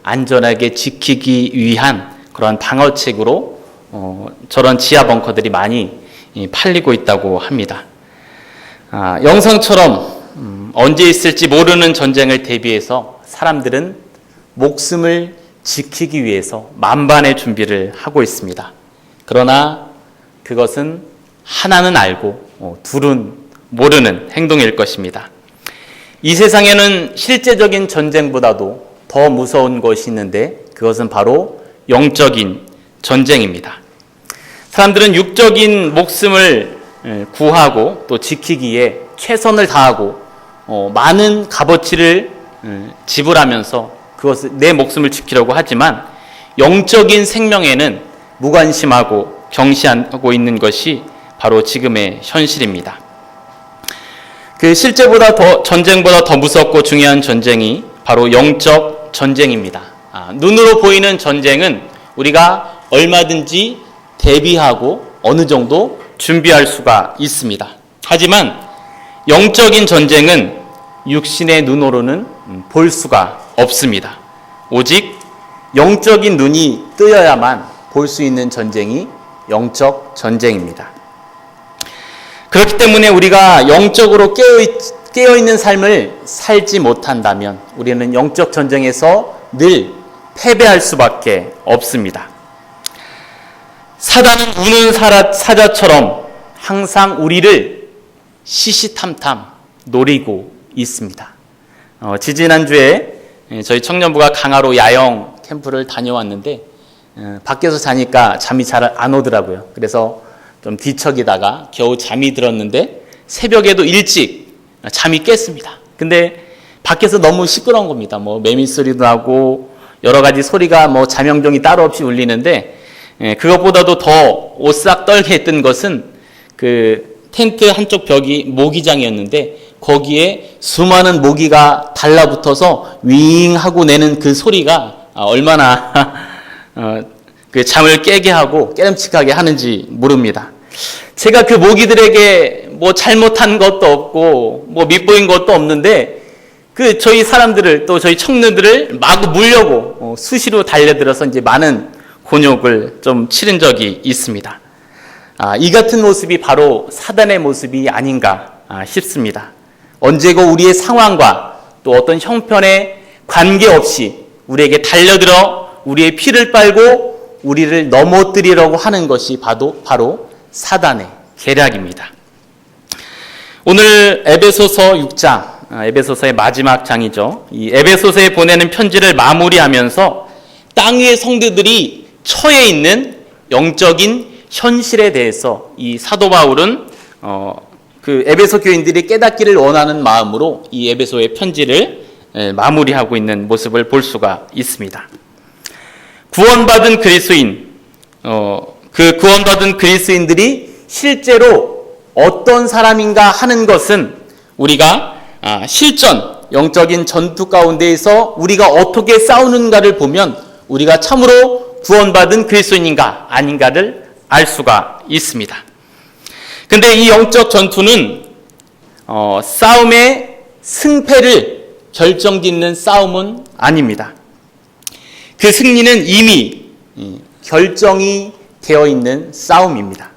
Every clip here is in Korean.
안전하게 지키기 위한 그런 방어책으로 저런 지하 벙커들이 많이 팔리고 있다고 합니다. 영상처럼 언제 있을지 모르는 전쟁을 대비해서 사람들은 목숨을 지키기 위해서 만반의 준비를 하고 있습니다. 그러나 그것은 하나는 알고 둘은 모르는 행동일 것입니다. 이 세상에는 실제적인 전쟁보다도 더 무서운 것이 있는데 그것은 바로 영적인 전쟁입니다. 사람들은 육적인 목숨을 구하고 또 지키기에 최선을 다하고 많은 값어치를 지불하면서 그것을 내 목숨을 지키려고 하지만 영적인 생명에는 무관심하고 경시하고 있는 것이 바로 지금의 현실입니다. 그 전쟁보다 더 무섭고 중요한 전쟁이 바로 영적 전쟁입니다. 눈으로 보이는 전쟁은 우리가 얼마든지 대비하고 어느 정도 준비할 수가 있습니다. 하지만 영적인 전쟁은 육신의 눈으로는 볼 수가 없습니다. 오직 영적인 눈이 뜨여야만 볼 수 있는 전쟁이 영적 전쟁입니다. 그렇기 때문에 우리가 영적으로 깨어있는 삶을 살지 못한다면 우리는 영적 전쟁에서 늘 패배할 수밖에 없습니다. 사단은 우는 사자처럼 항상 우리를 시시탐탐 노리고 있습니다. 지지난주에 저희 청년부가 강화로 야영 캠프를 다녀왔는데 밖에서 자니까 잠이 잘 안 오더라고요. 그래서 좀 뒤척이다가 겨우 잠이 들었는데 새벽에도 일찍 잠이 깼습니다. 근데 밖에서 너무 시끄러운 겁니다. 매미 소리도 나고 여러 가지 소리가 자명종이 따로 없이 울리는데 그것보다도 더 오싹 떨게 했던 것은 그 텐트 한쪽 벽이 모기장이었는데 거기에 수많은 모기가 달라붙어서 윙 하고 내는 그 소리가 얼마나 그 잠을 깨게 하고 깨름칙하게 하는지 모릅니다. 제가 그 모기들에게 잘못한 것도 없고 밉보인 것도 없는데 저희 사람들을 또 저희 청년들을 마구 물려고 수시로 달려들어서 이제 많은 곤욕을 좀 치른 적이 있습니다. 이 같은 모습이 바로 사단의 모습이 아닌가 싶습니다. 언제고 우리의 상황과 또 어떤 형편에 관계없이 우리에게 달려들어 우리의 피를 빨고 우리를 넘어뜨리려고 하는 것이 바로 사단의 계략입니다. 오늘 에베소서 6장, 에베소서의 마지막 장이죠. 이 에베소서에 보내는 편지를 마무리하면서 땅 위의 성도들이 처해 있는 영적인 현실에 대해서 이 사도 바울은 그 에베소 교인들이 깨닫기를 원하는 마음으로 이 에베소의 편지를 마무리하고 있는 모습을 볼 수가 있습니다. 구원받은 그리스도인, 그 구원받은 그리스도인들이 실제로 어떤 사람인가 하는 것은 우리가 실전, 영적인 전투 가운데에서 우리가 어떻게 싸우는가를 보면 우리가 참으로 구원받은 그리스도인인가 아닌가를 알 수가 있습니다. 근데 이 영적 전투는 싸움의 승패를 결정짓는 싸움은 아닙니다. 그 승리는 이미 결정이 되어 있는 싸움입니다.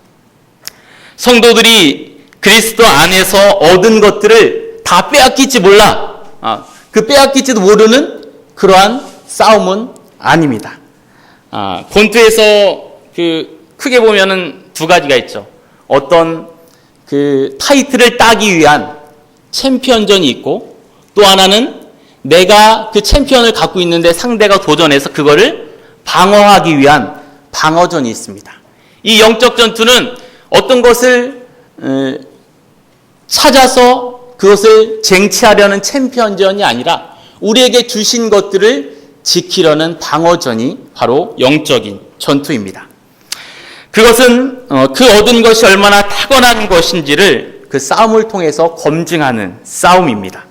성도들이 그리스도 안에서 얻은 것들을 다 빼앗길지 몰라. 그 빼앗길지도 모르는 그러한 싸움은 아닙니다. 본투에서 크게 보면은 두 가지가 있죠. 어떤 그 타이틀을 따기 위한 챔피언전이 있고 또 하나는 내가 그 챔피언을 갖고 있는데 상대가 도전해서 그거를 방어하기 위한 방어전이 있습니다. 이 영적 전투는 어떤 것을 찾아서 그것을 쟁취하려는 챔피언전이 아니라 우리에게 주신 것들을 지키려는 방어전이 바로 영적인 전투입니다. 그것은 그 얻은 것이 얼마나 타건한 것인지를 그 싸움을 통해서 검증하는 싸움입니다.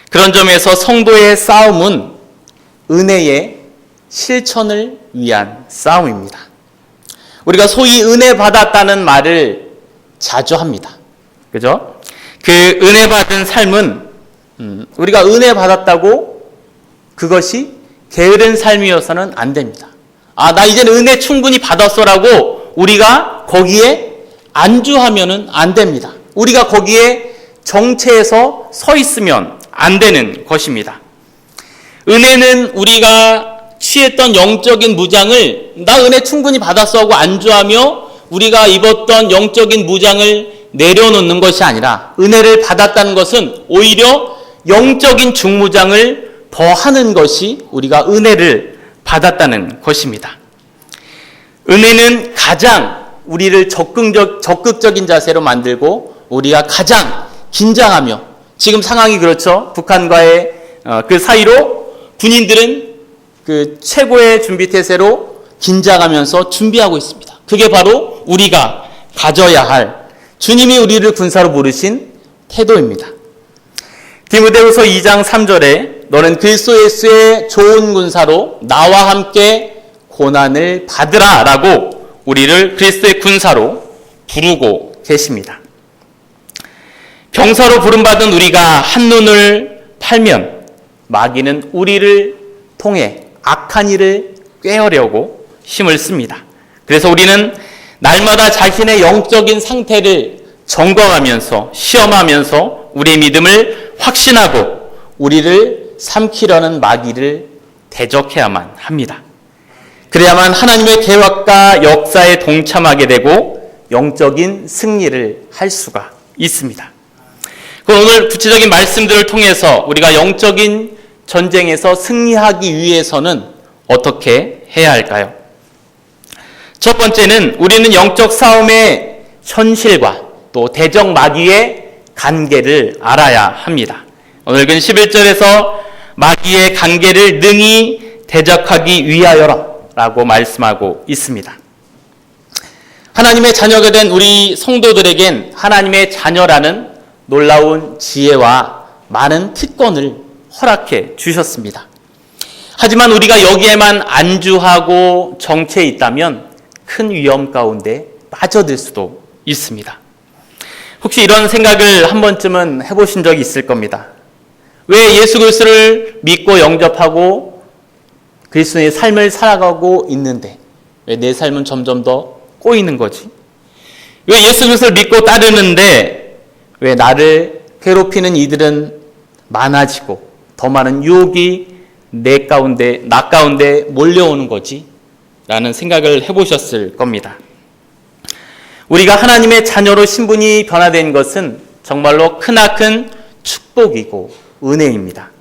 그런 점에서 성도의 싸움은 은혜의 실천을 위한 싸움입니다. 우리가 소위 은혜 받았다는 말을 자주 합니다. 그죠? 그 은혜 받은 삶은 우리가 은혜 받았다고 그것이 게으른 삶이어서는 안 됩니다. 나 이제는 은혜 충분히 받았어라고 우리가 거기에 안주하면은 안 됩니다. 우리가 거기에 정체해서 서 있으면 안 되는 것입니다. 은혜는 우리가 취했던 영적인 무장을 나 은혜 충분히 받았어 하고 안주하며 우리가 입었던 영적인 무장을 내려놓는 것이 아니라 은혜를 받았다는 것은 오히려 영적인 중무장을 더하는 것이 우리가 은혜를 받았다는 것입니다. 은혜는 가장 우리를 적극적인 자세로 만들고 우리가 가장 긴장하며 지금 상황이 그렇죠. 북한과의 그 사이로 군인들은 그 최고의 준비 태세로 긴장하면서 준비하고 있습니다. 그게 바로 우리가 가져야 할 주님이 우리를 군사로 부르신 태도입니다. 디모데후서 2장 3절에 너는 그리스도 예수의 좋은 군사로 나와 함께 고난을 받으라 라고 우리를 그리스도의 군사로 부르고 계십니다. 병사로 부름받은 우리가 한눈을 팔면 마귀는 우리를 통해 악한 일을 꾀하려고 힘을 씁니다. 그래서 우리는 날마다 자신의 영적인 상태를 점검하면서 시험하면서 우리의 믿음을 확신하고 우리를 삼키려는 마귀를 대적해야만 합니다. 그래야만 하나님의 계획과 역사에 동참하게 되고 영적인 승리를 할 수가 있습니다. 그럼 오늘 구체적인 말씀들을 통해서 우리가 영적인 전쟁에서 승리하기 위해서는 어떻게 해야 할까요? 첫 번째는 우리는 영적 싸움의 현실과 또 대적 마귀의 관계를 알아야 합니다. 오늘 근 11절에서 마귀의 관계를 능히 대적하기 위하여라고 말씀하고 있습니다. 하나님의 자녀가 된 우리 성도들에겐 하나님의 자녀라는 놀라운 지혜와 많은 특권을 허락해 주셨습니다. 하지만 우리가 여기에만 안주하고 정체해 있다면 큰 위험 가운데 빠져들 수도 있습니다. 혹시 이런 생각을 한 번쯤은 해보신 적이 있을 겁니다. 왜 예수 그리스도를 믿고 영접하고 그리스도의 삶을 살아가고 있는데 왜 내 삶은 점점 더 꼬이는 거지? 왜 예수 그리스도를 믿고 따르는데 왜 나를 괴롭히는 이들은 많아지고 더 많은 유혹이 나 가운데 몰려오는 거지? 라는 생각을 해보셨을 겁니다. 우리가 하나님의 자녀로 신분이 변화된 것은 정말로 크나큰 축복이고 은혜입니다.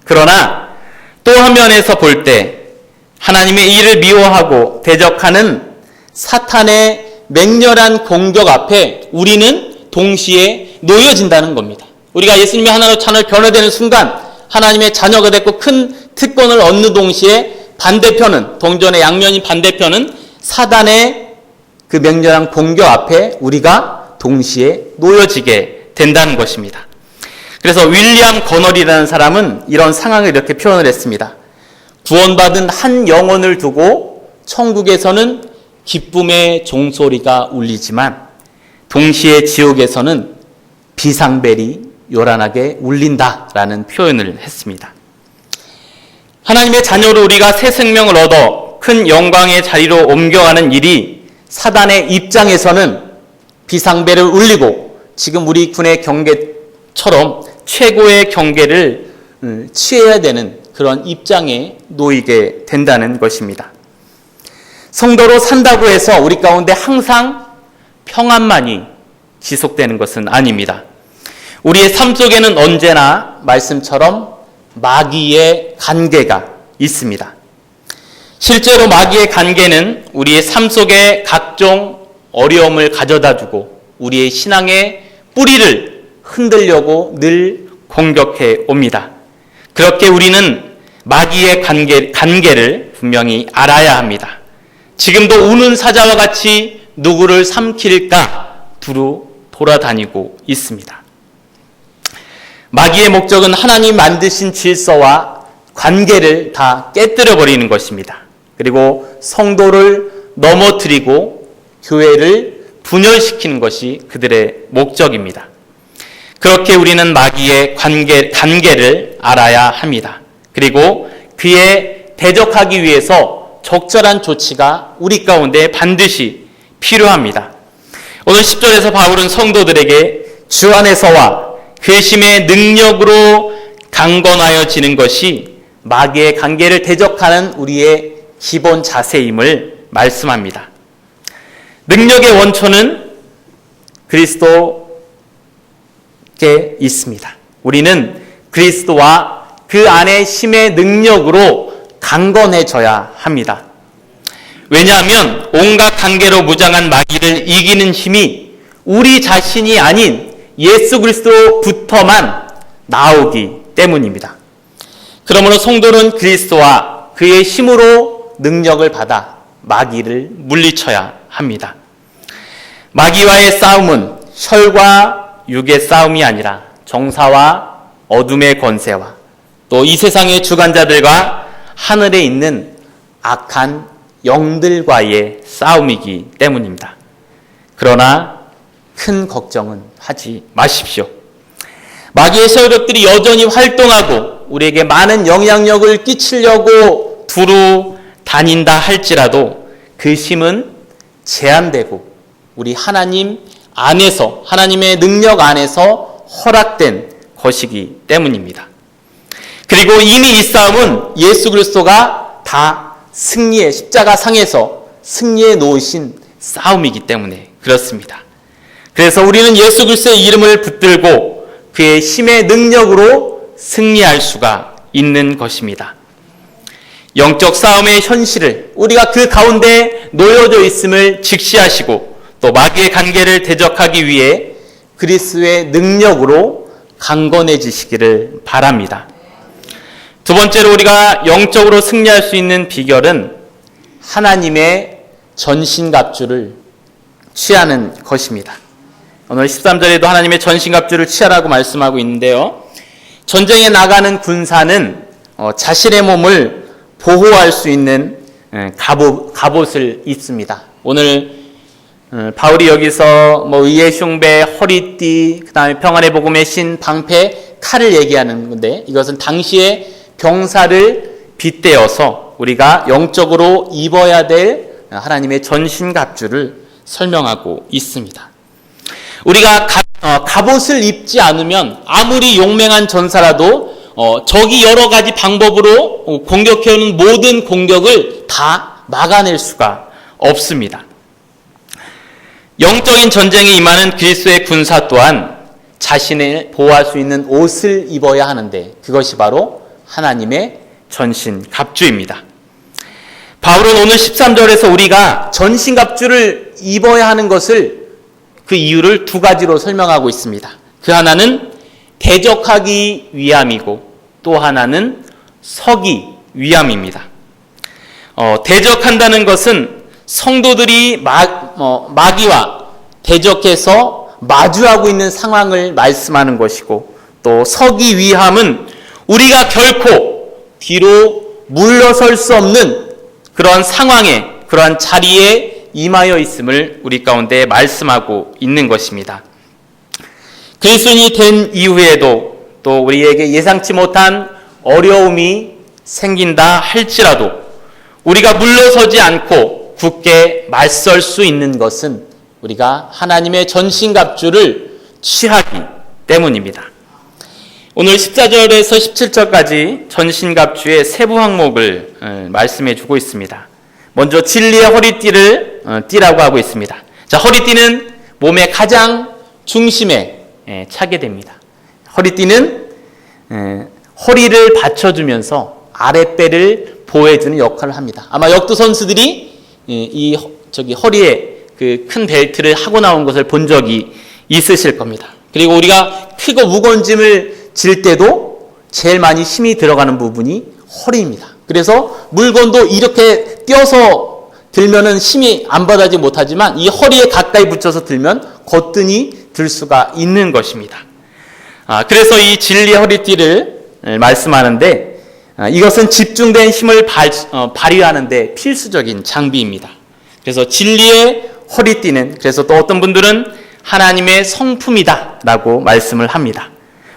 그러나 또 한면에서 볼 때 하나님의 일을 미워하고 대적하는 사탄의 맹렬한 공격 앞에 우리는 동시에 놓여진다는 겁니다. 우리가 예수님의 하나로 자녀로 변화되는 순간 하나님의 자녀가 됐고 큰 특권을 얻는 동시에 반대편은 동전의 양면인 반대편은 사단의 그 맹렬한 공격 앞에 우리가 동시에 놓여지게 된다는 것입니다. 그래서 윌리엄 거널이라는 사람은 이런 상황을 이렇게 표현을 했습니다. 구원받은 한 영혼을 두고 천국에서는 기쁨의 종소리가 울리지만 동시에 지옥에서는 비상벨이 요란하게 울린다라는 표현을 했습니다. 하나님의 자녀로 우리가 새 생명을 얻어 큰 영광의 자리로 옮겨가는 일이 사단의 입장에서는 비상벨을 울리고 지금 우리 군의 경계처럼 최고의 경계를 취해야 되는 그런 입장에 놓이게 된다는 것입니다. 성도로 산다고 해서 우리 가운데 항상 평안만이 지속되는 것은 아닙니다. 우리의 삶 속에는 언제나 말씀처럼 마귀의 관계가 있습니다. 실제로 마귀의 관계는 우리의 삶 속에 각종 어려움을 가져다주고 우리의 신앙의 뿌리를 흔들려고 늘 공격해 옵니다. 그렇게 우리는 마귀의 관계를 분명히 알아야 합니다. 지금도 우는 사자와 같이 누구를 삼킬까 두루 돌아다니고 있습니다. 마귀의 목적은 하나님 만드신 질서와 관계를 다 깨뜨려 버리는 것입니다. 그리고 성도를 넘어뜨리고 교회를 분열시키는 것이 그들의 목적입니다. 그렇게 우리는 마귀의 관계를 알아야 합니다. 그리고 그의 대적하기 위해서 적절한 조치가 우리 가운데 반드시 필요합니다. 오늘 10절에서 바울은 성도들에게 주 안에서와 회심의 능력으로 강건하여지는 것이 마귀의 관계를 대적하는 우리의 기본 자세임을 말씀합니다. 능력의 원초는 그리스도께 있습니다. 우리는 그리스도와 그 안에 힘의 능력으로 강건해져야 합니다. 왜냐하면 온갖 관계로 무장한 마귀를 이기는 힘이 우리 자신이 아닌 예수 그리스도로부터만 나오기 때문입니다. 그러므로 성도는 그리스도와 그의 힘으로 능력을 받아 마귀를 물리쳐야 합니다. 마귀와의 싸움은 혈과 육의 싸움이 아니라 정사와 어둠의 권세와 또 이 세상의 주관자들과 하늘에 있는 악한 영들과의 싸움이기 때문입니다. 그러나 큰 걱정은 하지 마십시오. 마귀의 세력들이 여전히 활동하고 우리에게 많은 영향력을 끼치려고 두루 다닌다 할지라도 그 힘은 제한되고 우리 하나님 안에서, 하나님의 능력 안에서 허락된 것이기 때문입니다. 그리고 이미 이 싸움은 예수 그리스도가 다 승리의 십자가 상에서 승리해 놓으신 싸움이기 때문에 그렇습니다. 그래서 우리는 예수 그리스도의 이름을 붙들고 그의 힘의 능력으로 승리할 수가 있는 것입니다. 영적 싸움의 현실을 우리가 그 가운데 놓여져 있음을 직시하시고 또 마귀의 관계를 대적하기 위해 그리스도의 능력으로 강건해지시기를 바랍니다. 두 번째로 우리가 영적으로 승리할 수 있는 비결은 하나님의 전신갑주를 취하는 것입니다. 오늘 13절에도 하나님의 전신갑주를 취하라고 말씀하고 있는데요. 전쟁에 나가는 군사는 자신의 몸을 보호할 수 있는 갑옷을 입습니다. 오늘 바울이 여기서 의의 흉배, 허리띠, 그 다음에 평안의 복음의 신, 방패, 칼을 얘기하는 건데 이것은 당시에 병사를 빗대어서 우리가 영적으로 입어야 될 하나님의 전신갑주를 설명하고 있습니다. 우리가 갑옷을 입지 않으면 아무리 용맹한 전사라도 적이 여러 가지 방법으로 공격해오는 모든 공격을 다 막아낼 수가 없습니다. 영적인 전쟁에 임하는 그리스도의 군사 또한 자신을 보호할 수 있는 옷을 입어야 하는데 그것이 바로 하나님의 전신갑주입니다. 바울은 오늘 13절에서 우리가 전신갑주를 입어야 하는 것을 그 이유를 두 가지로 설명하고 있습니다. 그 하나는 대적하기 위함이고 또 하나는 서기 위함입니다. 대적한다는 것은 성도들이 마귀와 대적해서 마주하고 있는 상황을 말씀하는 것이고 또 서기 위함은 우리가 결코 뒤로 물러설 수 없는 그런 상황에 그러한 자리에 임하여 있음을 우리 가운데 말씀하고 있는 것입니다. 그리스도인이 된 이후에도 또 우리에게 예상치 못한 어려움이 생긴다 할지라도 우리가 물러서지 않고 굳게 맞설 수 있는 것은 우리가 하나님의 전신갑주를 취하기 때문입니다. 오늘 14절에서 17절까지 전신갑주의 세부 항목을 말씀해 주고 있습니다. 먼저 진리의 허리띠를 띠라고 하고 있습니다. 자, 허리띠는 몸의 가장 중심에 차게 됩니다. 허리띠는 허리를 받쳐주면서 아랫배를 보호해주는 역할을 합니다. 아마 역도 선수들이 허리에 그 큰 벨트를 하고 나온 것을 본 적이 있으실 겁니다. 그리고 우리가 크고 무거운 짐을 질 때도 제일 많이 힘이 들어가는 부분이 허리입니다. 그래서 물건도 이렇게 띄어서 들면은 힘이 안 받아지 못하지만 이 허리에 가까이 붙여서 들면 거뜬히 들 수가 있는 것입니다. 그래서 이 진리의 허리띠를 말씀하는데 이것은 집중된 힘을 발휘하는 데 필수적인 장비입니다. 그래서 진리의 허리띠는 그래서 또 어떤 분들은 하나님의 성품이다 라고 말씀을 합니다.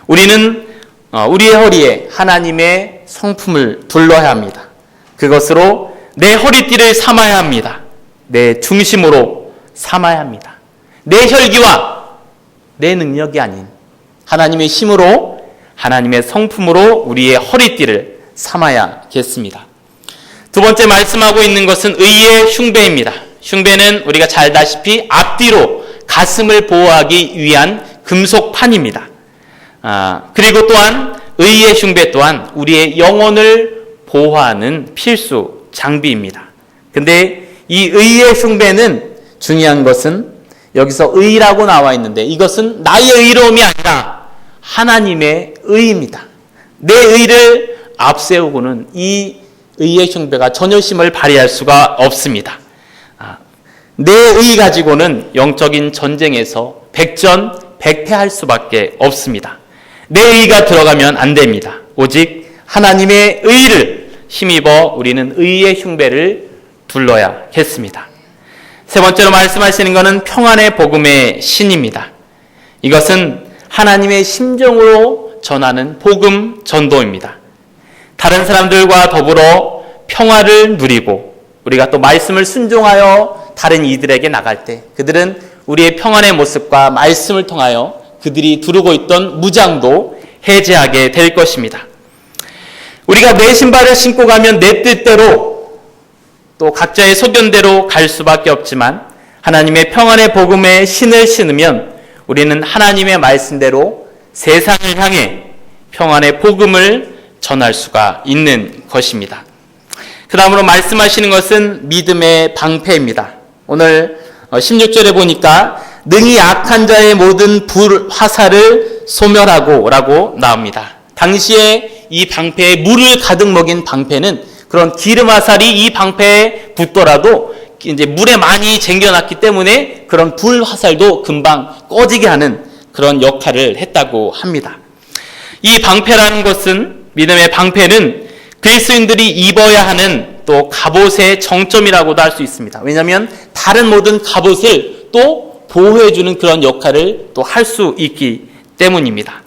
우리는 우리의 허리에 하나님의 성품을 둘러야 합니다. 그것으로 내 허리띠를 삼아야 합니다. 내 중심으로 삼아야 합니다. 내 혈기와 내 능력이 아닌 하나님의 힘으로, 하나님의 성품으로 우리의 허리띠를 삼아야겠습니다. 두 번째 말씀하고 있는 것은 의의 흉배입니다. 흉배는 우리가 잘 아다시피 앞뒤로 가슴을 보호하기 위한 금속판입니다. 그리고 또한 의의 흉배 또한 우리의 영혼을 보호하는 필수 장비입니다. 근데 이 의의 흉배는 중요한 것은 여기서 의라고 나와 있는데 이것은 나의 의로움이 아니라 하나님의 의입니다. 내 의를 앞세우고는 이 의의 흉배가 전혀 힘을 발휘할 수가 없습니다. 내 의 가지고는 영적인 전쟁에서 백전백패할 수밖에 없습니다. 내 의가 들어가면 안 됩니다. 오직 하나님의 의를 힘입어 우리는 의의 흉배를 둘러야겠습니다. 세 번째로 말씀하시는 것은 평안의 복음의 신입니다. 이것은 하나님의 심정으로 전하는 복음 전도입니다. 다른 사람들과 더불어 평화를 누리고 우리가 또 말씀을 순종하여 다른 이들에게 나갈 때 그들은 우리의 평안의 모습과 말씀을 통하여 그들이 두르고 있던 무장도 해제하게 될 것입니다. 우리가 내 신발을 신고 가면 내 뜻대로 또 각자의 소견대로 갈 수밖에 없지만 하나님의 평안의 복음의 신을 신으면 우리는 하나님의 말씀대로 세상을 향해 평안의 복음을 전할 수가 있는 것입니다. 그 다음으로 말씀하시는 것은 믿음의 방패입니다. 오늘 16절에 보니까 능히 악한 자의 모든 불 화살을 소멸하고 라고 나옵니다. 당시에 이 방패에 물을 가득 먹인 방패는 그런 기름 화살이 이 방패에 붙더라도 이제 물에 많이 쟁겨놨기 때문에 그런 불 화살도 금방 꺼지게 하는 그런 역할을 했다고 합니다. 이 방패라는 것은 믿음의 방패는 그리스도인들이 입어야 하는 또 갑옷의 정점이라고도 할 수 있습니다. 왜냐하면 다른 모든 갑옷을 또 보호해주는 그런 역할을 또 할 수 있기 때문입니다.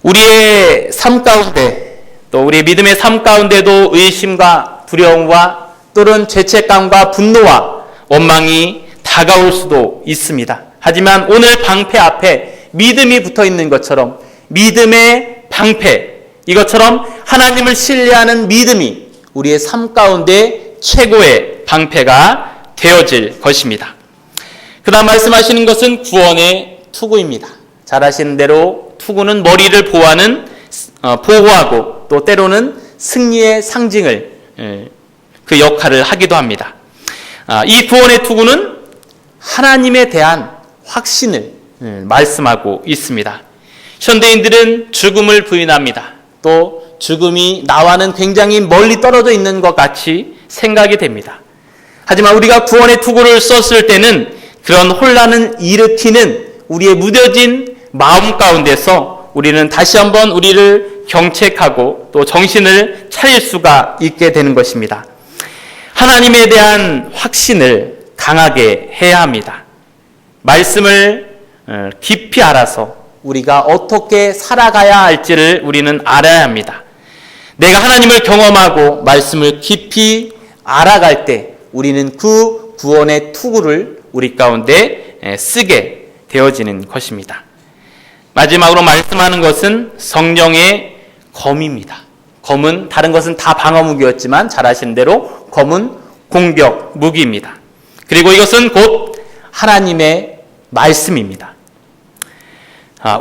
우리의 삶 가운데 또 우리의 믿음의 삶 가운데도 의심과 두려움과 또는 죄책감과 분노와 원망이 다가올 수도 있습니다. 하지만 오늘 방패 앞에 믿음이 붙어 있는 것처럼 믿음의 방패, 이것처럼 하나님을 신뢰하는 믿음이 우리의 삶 가운데 최고의 방패가 되어질 것입니다. 그 다음 말씀하시는 것은 구원의 투구입니다. 잘 아시는 대로 투구는 머리를 보호하고 또 때로는 승리의 상징을 그 역할을 하기도 합니다. 이 구원의 투구는 하나님에 대한 확신을 말씀하고 있습니다. 현대인들은 죽음을 부인합니다. 또 죽음이 나와는 굉장히 멀리 떨어져 있는 것 같이 생각이 됩니다. 하지만 우리가 구원의 투구를 썼을 때는 그런 혼란을 일으키는 우리의 무뎌진 마음 가운데서 우리는 다시 한번 우리를 경책하고 또 정신을 차릴 수가 있게 되는 것입니다. 하나님에 대한 확신을 강하게 해야 합니다. 말씀을 깊이 알아서 우리가 어떻게 살아가야 할지를 우리는 알아야 합니다. 내가 하나님을 경험하고 말씀을 깊이 알아갈 때 우리는 그 구원의 투구를 우리 가운데 쓰게 되어지는 것입니다. 마지막으로 말씀하는 것은 성령의 검입니다. 검은 다른 것은 다 방어 무기였지만 잘 아시는 대로 검은 공격 무기입니다. 그리고 이것은 곧 하나님의 말씀입니다.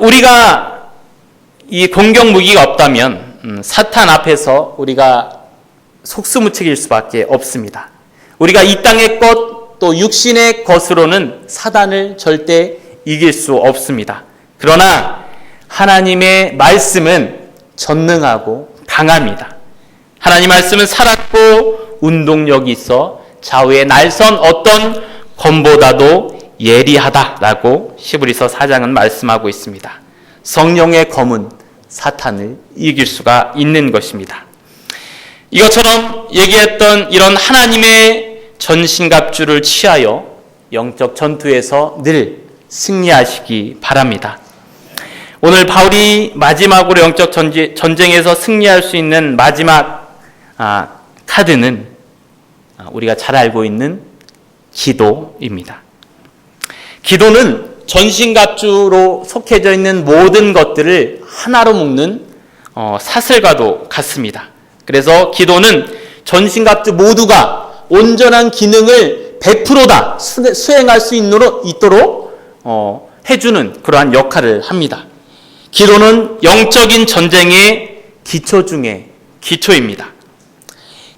우리가 이 공격 무기가 없다면 사탄 앞에서 우리가 속수무책일 수밖에 없습니다. 우리가 이 땅의 것 또 육신의 것으로는 사단을 절대 이길 수 없습니다. 그러나 하나님의 말씀은 전능하고 강합니다. 하나님 말씀은 살았고 운동력이 있어 좌우의 날선 어떤 검보다도 예리하다라고 히브리서 4장은 말씀하고 있습니다. 성령의 검은 사탄을 이길 수가 있는 것입니다. 이것처럼 얘기했던 이런 하나님의 전신갑주를 취하여 영적 전투에서 늘 승리하시기 바랍니다. 오늘 바울이 마지막으로 영적 전쟁에서 승리할 수 있는 마지막 카드는 우리가 잘 알고 있는 기도입니다. 기도는 전신갑주로 속해져 있는 모든 것들을 하나로 묶는 사슬과도 같습니다. 그래서 기도는 전신갑주 모두가 온전한 기능을 100%다 수행할 수 있도록 해주는 그러한 역할을 합니다. 기도는 영적인 전쟁의 기초 중에 기초입니다.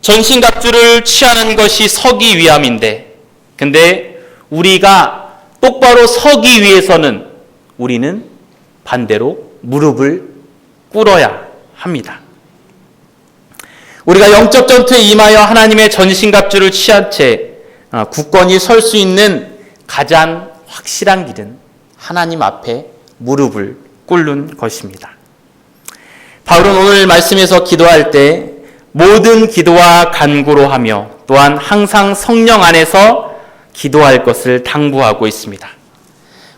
전신갑주를 취하는 것이 서기 위함인데, 근데 우리가 똑바로 서기 위해서는 우리는 반대로 무릎을 꿇어야 합니다. 우리가 영적 전투에 임하여 하나님의 전신갑주를 취한 채 굳건히 설 수 있는 가장 확실한 길은 하나님 앞에 무릎을 꿇는 것입니다. 바울은 오늘 말씀에서 기도할 때 모든 기도와 간구로 하며 또한 항상 성령 안에서 기도할 것을 당부하고 있습니다.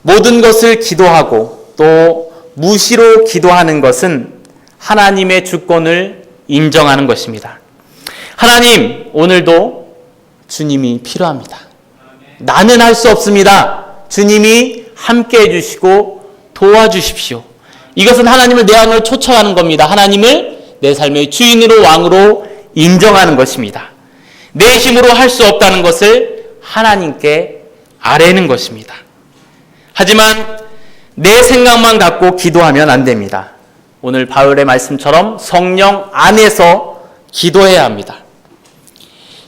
모든 것을 기도하고 또 무시로 기도하는 것은 하나님의 주권을 인정하는 것입니다. 하나님, 오늘도 주님이 필요합니다. 나는 할 수 없습니다. 주님이 함께 해주시고 도와주십시오. 이것은 하나님을 내 안으로 초청하는 겁니다. 하나님을 내 삶의 주인으로 왕으로 인정하는 것입니다. 내 힘으로 할 수 없다는 것을 하나님께 아뢰는 것입니다. 하지만 내 생각만 갖고 기도하면 안 됩니다. 오늘 바울의 말씀처럼 성령 안에서 기도해야 합니다.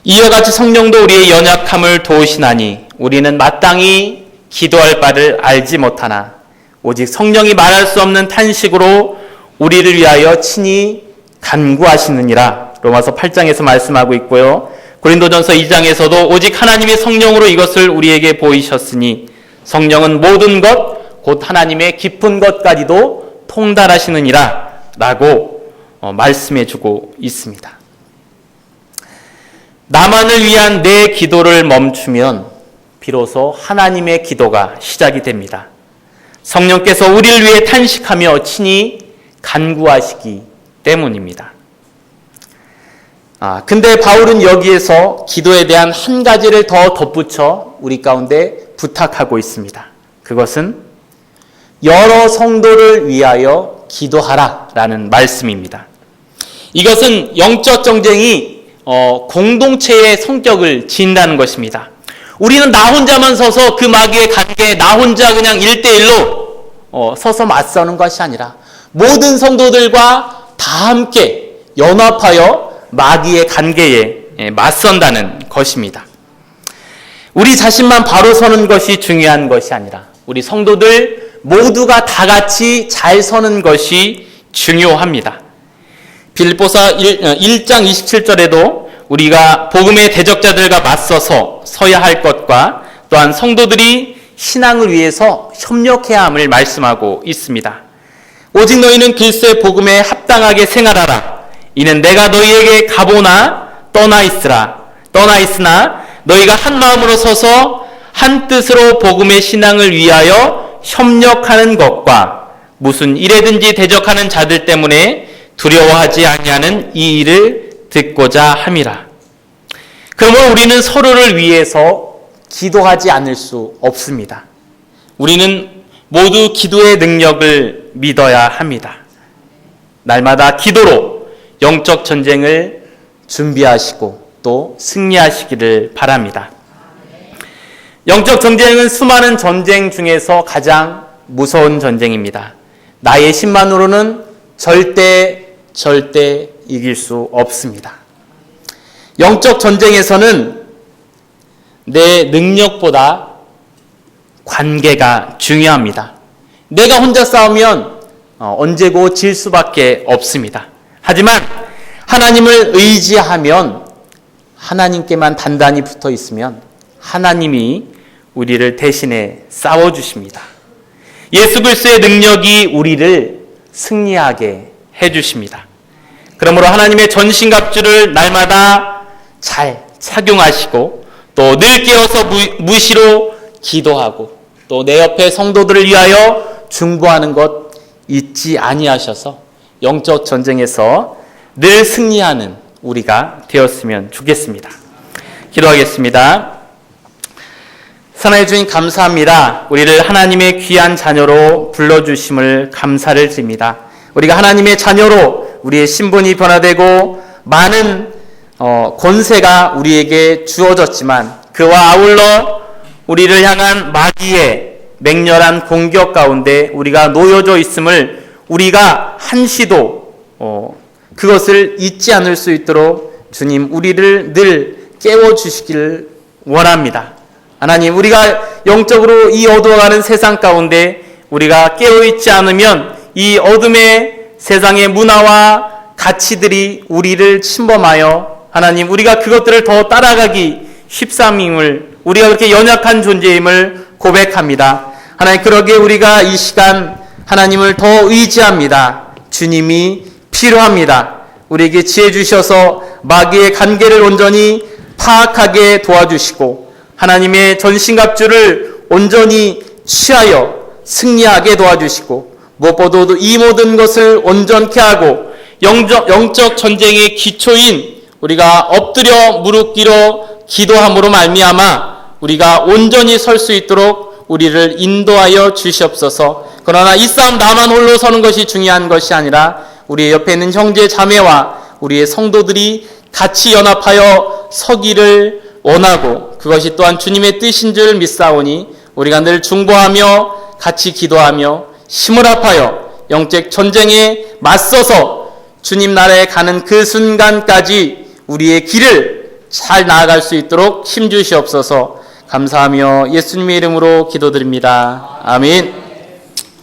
이와 같이 성령도 우리의 연약함을 도우시나니 우리는 마땅히 기도할 바를 알지 못하나 오직 성령이 말할 수 없는 탄식으로 우리를 위하여 친히 간구하시느니라. 로마서 8장에서 말씀하고 있고요. 고린도전서 2장에서도 오직 하나님의 성령으로 이것을 우리에게 보이셨으니 성령은 모든 것, 곧 하나님의 깊은 것까지도 통달하시느니라 라고 말씀해주고 있습니다. 나만을 위한 내 기도를 멈추면 비로소 하나님의 기도가 시작이 됩니다. 성령께서 우리를 위해 탄식하며 친히 간구하시기 때문입니다. 근데 바울은 여기에서 기도에 대한 한 가지를 더 덧붙여 우리 가운데 부탁하고 있습니다. 그것은 여러 성도를 위하여 기도하라 라는 말씀입니다. 이것은 영적 전쟁이 공동체의 성격을 지닌다는 것입니다. 우리는 나 혼자만 서서 그 마귀의 관계에 나 혼자 그냥 1대1로 서서 맞서는 것이 아니라 모든 성도들과 다 함께 연합하여 마귀의 관계에 맞선다는 것입니다. 우리 자신만 바로 서는 것이 중요한 것이 아니라 우리 성도들 모두가 다 같이 잘 서는 것이 중요합니다. 빌립보서 1장 27절에도 우리가 복음의 대적자들과 맞서서 서야 할 것과 또한 성도들이 신앙을 위해서 협력해야 함을 말씀하고 있습니다. 오직 너희는 글쎄 복음에 합당하게 생활하라. 이는 내가 너희에게 가보나 떠나 있으나 너희가 한 마음으로 서서 한 뜻으로 복음의 신앙을 위하여 협력하는 것과 무슨 일에든지 대적하는 자들 때문에 두려워하지 아니하는 이 일을 듣고자 함이라. 그러므로 우리는 서로를 위해서 기도하지 않을 수 없습니다. 우리는 모두 기도의 능력을 믿어야 합니다. 날마다 기도로 영적 전쟁을 준비하시고 또 승리하시기를 바랍니다. 영적 전쟁은 수많은 전쟁 중에서 가장 무서운 전쟁입니다. 나의 힘만으로는 절대 이길 수 없습니다. 영적 전쟁에서는 내 능력보다 관계가 중요합니다. 내가 혼자 싸우면 언제고 질 수밖에 없습니다. 하지만 하나님을 의지하면 하나님께만 단단히 붙어 있으면 하나님이 우리를 대신에 싸워주십니다. 예수 그리스도의 능력이 우리를 승리하게 해주십니다. 그러므로 하나님의 전신갑주를 날마다 잘 착용하시고 또 늘 깨어서 무시로 기도하고 또 내 옆에 성도들을 위하여 중보하는 것 잊지 아니하셔서 영적 전쟁에서 늘 승리하는 우리가 되었으면 좋겠습니다. 기도하겠습니다. 사랑의 주님 감사합니다. 우리를 하나님의 귀한 자녀로 불러주심을 감사를 드립니다. 우리가 하나님의 자녀로 우리의 신분이 변화되고 많은 권세가 우리에게 주어졌지만 그와 아울러 우리를 향한 마귀의 맹렬한 공격 가운데 우리가 놓여져 있음을 우리가 한시도 그것을 잊지 않을 수 있도록 주님 우리를 늘 깨워주시기를 원합니다. 하나님, 우리가 영적으로 이 어두워가는 세상 가운데 우리가 깨어있지 않으면 이 어둠의 세상의 문화와 가치들이 우리를 침범하여 하나님, 우리가 그것들을 더 따라가기 쉽삼임을, 우리가 그렇게 연약한 존재임을 고백합니다. 하나님, 그러기에 우리가 이 시간 하나님을 더 의지합니다. 주님이 필요합니다. 우리에게 지혜 주셔서 마귀의 관계를 온전히 파악하게 도와주시고 하나님의 전신갑주를 온전히 취하여 승리하게 도와주시고 무엇보다도 이 모든 것을 온전케 하고 영적 전쟁의 기초인 우리가 엎드려 무릎 꿇어 기도함으로 말미암아 우리가 온전히 설 수 있도록 우리를 인도하여 주시옵소서. 그러나 이 싸움 나만 홀로 서는 것이 중요한 것이 아니라 우리의 옆에 있는 형제 자매와 우리의 성도들이 같이 연합하여 서기를 원하고 그것이 또한 주님의 뜻인 줄 믿사오니 우리가 늘 중보하며 같이 기도하며 힘을 합하여 영적 전쟁에 맞서서 주님 나라에 가는 그 순간까지 우리의 길을 잘 나아갈 수 있도록 힘주시옵소서. 감사하며 예수님의 이름으로 기도드립니다. 아멘.